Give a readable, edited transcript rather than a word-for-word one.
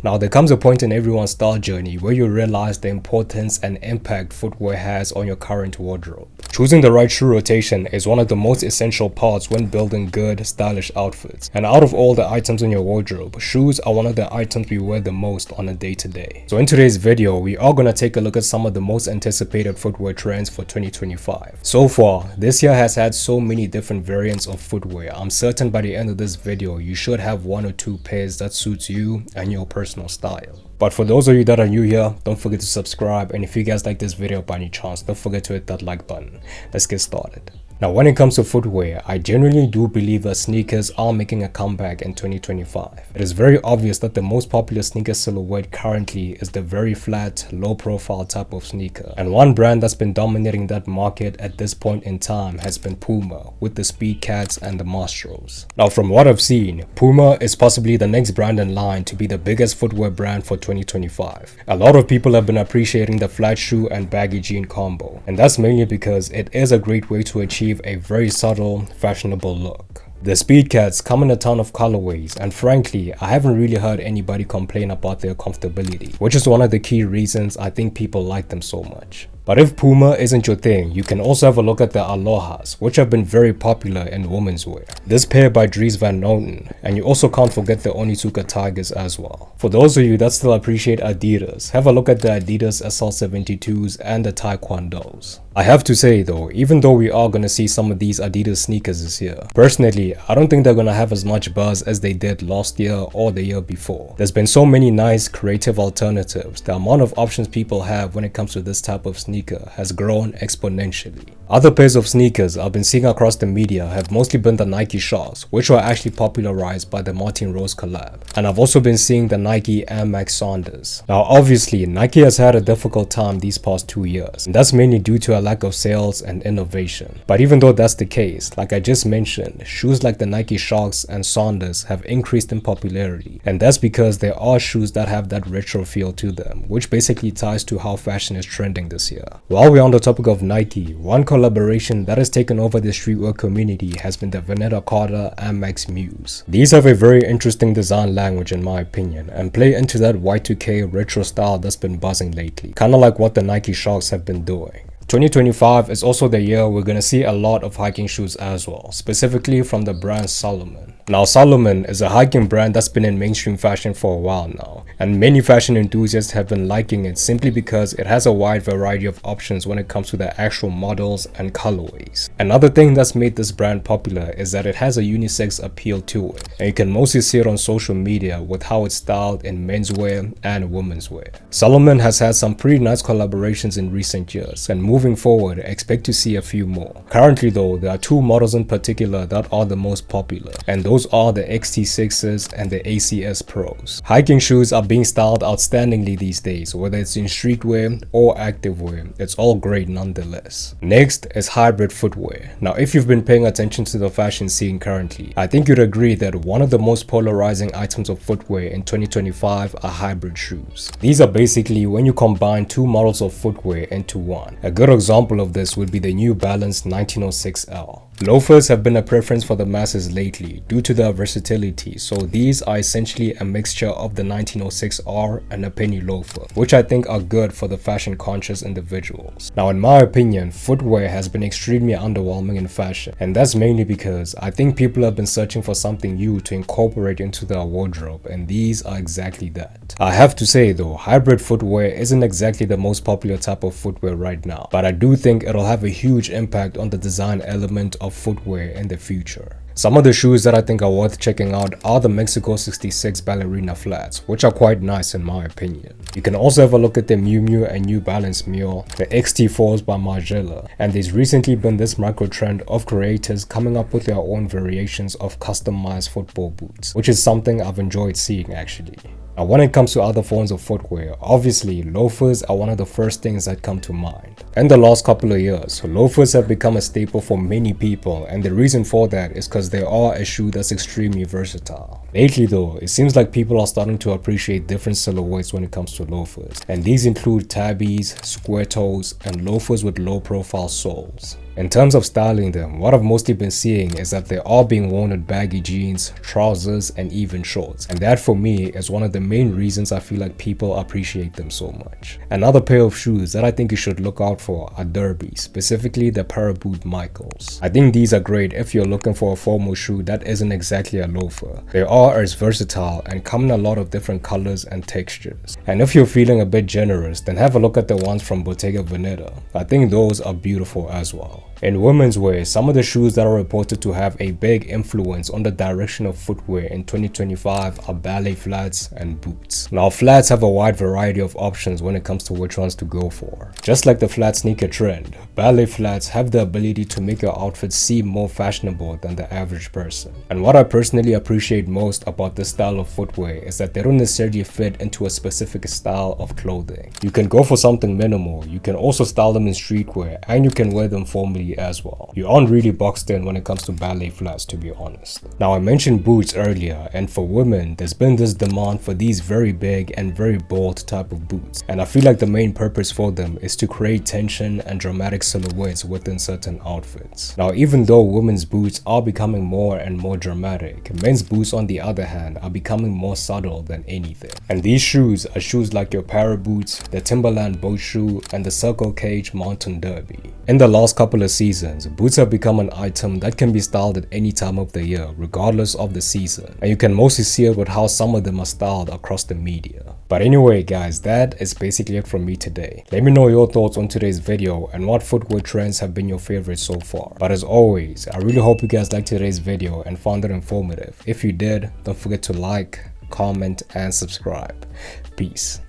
Now there comes a point in everyone's style journey where you realize the importance and impact footwear has on your current wardrobe. Choosing the right shoe rotation is one of the most essential parts when building good, stylish outfits. And out of all the items in your wardrobe, shoes are one of the items we wear the most on a day-to-day. So in today's video, we are going to take a look at some of the most anticipated footwear trends for 2025. So far, this year has had so many different variants of footwear. I'm certain by the end of this video, you should have one or two pairs that suits you and your personal style. But for those of you that are new here, don't forget to subscribe, and if you guys like this video by any chance, don't forget to hit that like button. Let's get started. Now when it comes to footwear, I genuinely do believe that sneakers are making a comeback in 2025. It is very obvious that the most popular sneaker silhouette currently is the very flat, low profile type of sneaker. And one brand that's been dominating that market at this point in time has been Puma, with the Speed Cats and the Mastros. Now from what I've seen, Puma is possibly the next brand in line to be the biggest footwear brand for 2025. A lot of people have been appreciating the flat shoe and baggy jean combo, and that's mainly because it is a great way to achieve a very subtle, fashionable look. The Speed Cats come in a ton of colorways, and frankly, I haven't really heard anybody complain about their comfortability, which is one of the key reasons I think people like them so much. But if Puma isn't your thing, you can also have a look at the Alohas, which have been very popular in womenswear. This pair by Dries Van Noten, and you also can't forget the Onitsuka Tigers as well. For those of you that still appreciate Adidas, have a look at the Adidas SL72s and the Taekwondos. I have to say though, even though we are gonna see some of these Adidas sneakers this year, personally, I don't think they're gonna have as much buzz as they did last year or the year before. There's been so many nice, creative alternatives. The amount of options people have when it comes to this type of sneaker has grown exponentially. Other pairs of sneakers I've been seeing across the media have mostly been the Nike Shox, which were actually popularized by the Martin Rose collab. And I've also been seeing the Nike Air Max SNDRs. Now obviously, Nike has had a difficult time these past 2 years, and that's mainly due to a lack of sales and innovation. But even though that's the case, like I just mentioned, shoes like the Nike Shox and SNDRs have increased in popularity, and that's because there are shoes that have that retro feel to them, which basically ties to how fashion is trending this year. While we're on the topic of Nike, one collaboration that has taken over the streetwear community has been the Veneta Carter Air Max Muse. These have a very interesting design language in my opinion, and play into that Y2K retro style that's been buzzing lately, kinda like what the Nike Shox have been doing. 2025 is also the year we're gonna see a lot of hiking shoes as well, specifically from the brand Salomon. Now Salomon is a hiking brand that's been in mainstream fashion for a while now, and many fashion enthusiasts have been liking it simply because it has a wide variety of options when it comes to the actual models and colorways. Another thing that's made this brand popular is that it has a unisex appeal to it, and you can mostly see it on social media with how it's styled in menswear and womenswear. Salomon has had some pretty nice collaborations in recent years, and moving forward, expect to see a few more. Currently though, there are two models in particular that are the most popular, and those are the XT6s and the ACS Pros. Hiking shoes are being styled outstandingly these days, whether it's in streetwear or activewear, it's all great nonetheless. Next is hybrid footwear. Now if you've been paying attention to the fashion scene currently, I think you'd agree that one of the most polarizing items of footwear in 2025 are hybrid shoes. These are basically when you combine two models of footwear into one. A good example of this would be the New Balance 1906L. Loafers have been a preference for the masses lately due to their versatility, so these are essentially a mixture of the 1906R and a penny loafer, which I think are good for the fashion conscious individuals. Now in my opinion, footwear has been extremely underwhelming in fashion, and that's mainly because I think people have been searching for something new to incorporate into their wardrobe, and these are exactly that. I have to say though, hybrid footwear isn't exactly the most popular type of footwear right now, but I do think it'll have a huge impact on the design element of footwear in the future. Some of the shoes that I think are worth checking out are the Mexico 66 Ballerina Flats, which are quite nice in my opinion. You can also have a look at the Miu Miu and New Balance Mule, the XT4s by Margiela, and there's recently been this micro trend of creators coming up with their own variations of customized football boots, which is something I've enjoyed seeing actually. Now when it comes to other forms of footwear, obviously loafers are one of the first things that come to mind. In the last couple of years, loafers have become a staple for many people, and the reason for that is because they are a shoe that's extremely versatile. Lately though, it seems like people are starting to appreciate different silhouettes when it comes to loafers, and these include tabbies, square toes, and loafers with low profile soles. In terms of styling them, what I've mostly been seeing is that they are being worn with baggy jeans, trousers, and even shorts. And that for me is one of the main reasons I feel like people appreciate them so much. Another pair of shoes that I think you should look out for are derbies, specifically the Paraboot Michaels. I think these are great if you're looking for a formal shoe that isn't exactly a loafer. They are as versatile and come in a lot of different colors and textures. And if you're feeling a bit generous, then have a look at the ones from Bottega Veneta. I think those are beautiful as well. In women's wear, some of the shoes that are reported to have a big influence on the direction of footwear in 2025 are ballet flats and boots. Now, flats have a wide variety of options when it comes to which ones to go for. Just like the flat sneaker trend, ballet flats have the ability to make your outfit seem more fashionable than the average person. And what I personally appreciate most about this style of footwear is that they don't necessarily fit into a specific style of clothing. You can go for something minimal, you can also style them in streetwear, and you can wear them formally as well. You aren't really boxed in when it comes to ballet flats, to be honest. Now, I mentioned boots earlier, and for women there's been this demand for these very big and very bold type of boots, and I feel like the main purpose for them is to create tension and dramatic silhouettes within certain outfits. Now, even though women's boots are becoming more and more dramatic, men's boots on the other hand are becoming more subtle than anything. And these shoes are shoes like your Paraboots, the Timberland boat shoe, and the Circle Cage Mountain Derby. In the last couple of seasons, boots have become an item that can be styled at any time of the year, regardless of the season. And you can mostly see it with how some of them are styled across the media. But anyway guys, that is basically it from me today. Let me know your thoughts on today's video and what footwear trends have been your favorites so far. But as always, I really hope you guys liked today's video and found it informative. If you did, don't forget to like, comment, and subscribe. Peace.